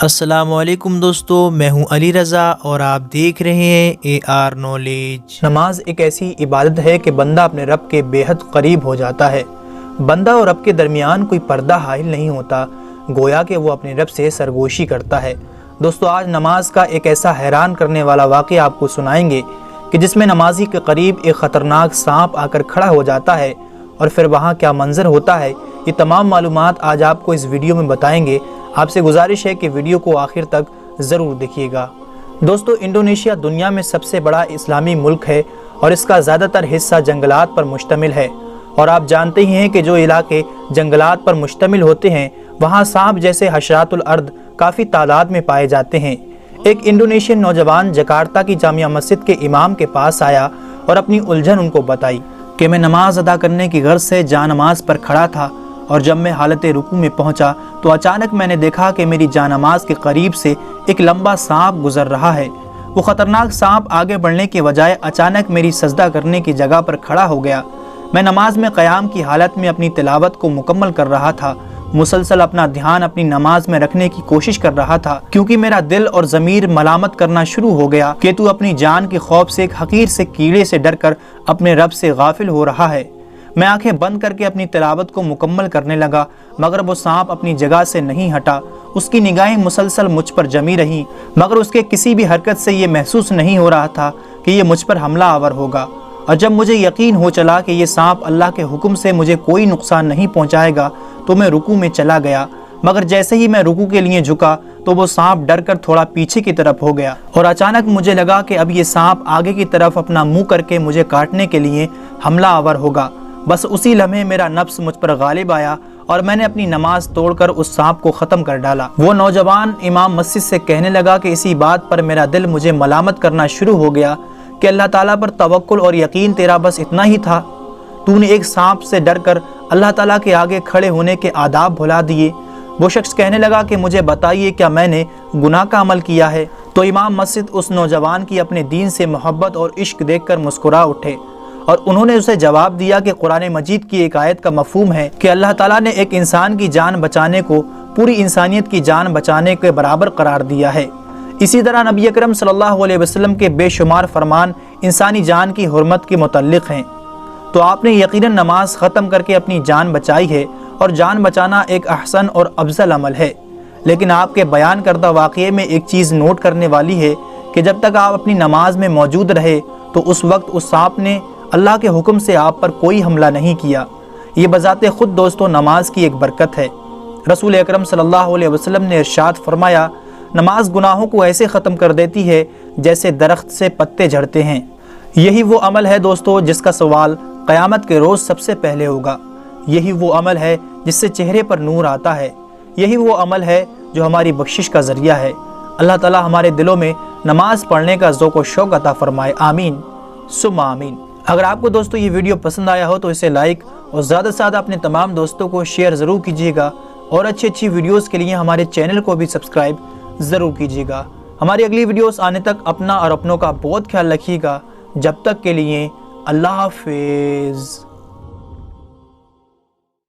السلام علیکم دوستو، میں ہوں علی رضا اور آپ دیکھ رہے ہیں AR نالج۔ نماز ایک ایسی عبادت ہے کہ بندہ اپنے رب کے بے حد قریب ہو جاتا ہے۔ بندہ اور رب کے درمیان کوئی پردہ حائل نہیں ہوتا، گویا کہ وہ اپنے رب سے سرگوشی کرتا ہے۔ دوستو، آج نماز کا ایک ایسا حیران کرنے والا واقعہ آپ کو سنائیں گے کہ جس میں نمازی کے قریب ایک خطرناک سانپ آ کر کھڑا ہو جاتا ہے اور پھر وہاں کیا منظر ہوتا ہے، یہ تمام معلومات آج آپ کو اس ویڈیو میں بتائیں گے۔ آپ سے گزارش ہے کہ ویڈیو کو آخر تک ضرور دیکھیے گا۔ دوستو، انڈونیشیا دنیا میں سب سے بڑا اسلامی ملک ہے اور اس کا زیادہ تر حصہ جنگلات پر مشتمل ہے، اور آپ جانتے ہی ہیں کہ جو علاقے جنگلات پر مشتمل ہوتے ہیں وہاں سانپ جیسے حشرات الارض کافی تعداد میں پائے جاتے ہیں۔ ایک انڈونیشین نوجوان جکارتا کی جامع مسجد کے امام کے پاس آیا اور اپنی الجھن ان کو بتائی کہ میں نماز ادا کرنے کی غرض سے جا نماز پر کھڑا تھا، اور جب میں حالت رکوع میں پہنچا تو اچانک میں نے دیکھا کہ میری جانماز کے قریب سے ایک لمبا سانپ گزر رہا ہے۔ وہ خطرناک سانپ آگے بڑھنے کے بجائے اچانک میری سجدہ کرنے کی جگہ پر کھڑا ہو گیا۔ میں نماز میں قیام کی حالت میں اپنی تلاوت کو مکمل کر رہا تھا، مسلسل اپنا دھیان اپنی نماز میں رکھنے کی کوشش کر رہا تھا، کیونکہ میرا دل اور ضمیر ملامت کرنا شروع ہو گیا کہ تو اپنی جان کے خوف سے ایک حقیر سے کیڑے سے ڈر کر اپنے رب سے غافل ہو رہا ہے۔ میں آنکھیں بند کر کے اپنی تلاوت کو مکمل کرنے لگا، مگر وہ سانپ اپنی جگہ سے نہیں ہٹا۔ اس کی نگاہیں مسلسل مجھ پر جمی رہیں، مگر اس کے کسی بھی حرکت سے یہ محسوس نہیں ہو رہا تھا کہ یہ مجھ پر حملہ آور ہوگا۔ اور جب مجھے یقین ہو چلا کہ یہ سانپ اللہ کے حکم سے مجھے کوئی نقصان نہیں پہنچائے گا تو میں رکوع میں چلا گیا، مگر جیسے ہی میں رکوع کے لیے جھکا تو وہ سانپ ڈر کر تھوڑا پیچھے کی طرف ہو گیا، اور اچانک مجھے لگا کہ اب یہ سانپ آگے کی طرف اپنا منہ کر کے مجھے کاٹنے کے لیے حملہ آور ہوگا۔ بس اسی لمحے میرا نفس مجھ پر غالب آیا اور میں نے اپنی نماز توڑ کر اس سانپ کو ختم کر ڈالا۔ وہ نوجوان امام مسجد سے کہنے لگا کہ اسی بات پر میرا دل مجھے ملامت کرنا شروع ہو گیا کہ اللہ تعالیٰ پر توکل اور یقین تیرا بس اتنا ہی تھا، تو نے ایک سانپ سے ڈر کر اللہ تعالیٰ کے آگے کھڑے ہونے کے آداب بھلا دیے۔ وہ شخص کہنے لگا کہ مجھے بتائیے کیا میں نے گناہ کا عمل کیا ہے؟ تو امام مسجد اس نوجوان کی اپنے دین سے محبت اور عشق دیکھ کر مسکرا اٹھے، اور انہوں نے اسے جواب دیا کہ قرآن مجید کی ایک آیت کا مفہوم ہے کہ اللہ تعالیٰ نے ایک انسان کی جان بچانے کو پوری انسانیت کی جان بچانے کے برابر قرار دیا ہے۔ اسی طرح نبی اکرم صلی اللہ علیہ وسلم کے بے شمار فرمان انسانی جان کی حرمت کے متعلق ہیں۔ تو آپ نے یقیناً نماز ختم کر کے اپنی جان بچائی ہے، اور جان بچانا ایک احسن اور افضل عمل ہے، لیکن آپ کے بیان کردہ واقعے میں ایک چیز نوٹ کرنے والی ہے کہ جب تک آپ اپنی نماز میں موجود رہے تو اس وقت اس سانپ نے اللہ کے حکم سے آپ پر کوئی حملہ نہیں کیا۔ یہ بذات خود دوستو نماز کی ایک برکت ہے۔ رسول اکرم صلی اللہ علیہ وسلم نے ارشاد فرمایا، نماز گناہوں کو ایسے ختم کر دیتی ہے جیسے درخت سے پتے جھڑتے ہیں۔ یہی وہ عمل ہے دوستو جس کا سوال قیامت کے روز سب سے پہلے ہوگا۔ یہی وہ عمل ہے جس سے چہرے پر نور آتا ہے۔ یہی وہ عمل ہے جو ہماری بخشش کا ذریعہ ہے۔ اللہ تعالی ہمارے دلوں میں نماز پڑھنے کا ذوق و شوق عطا فرمائے، آمین ثم آمین۔ اگر آپ کو دوستو یہ ویڈیو پسند آیا ہو تو اسے لائک اور زیادہ سے زیادہ اپنے تمام دوستوں کو شیئر ضرور کیجیے گا، اور اچھی ویڈیوز کے لیے ہمارے چینل کو بھی سبسکرائب ضرور کیجیے گا۔ ہماری اگلی ویڈیوز آنے تک اپنا اور اپنوں کا بہت خیال رکھیے گا۔ جب تک کے لیے اللہ حافظ۔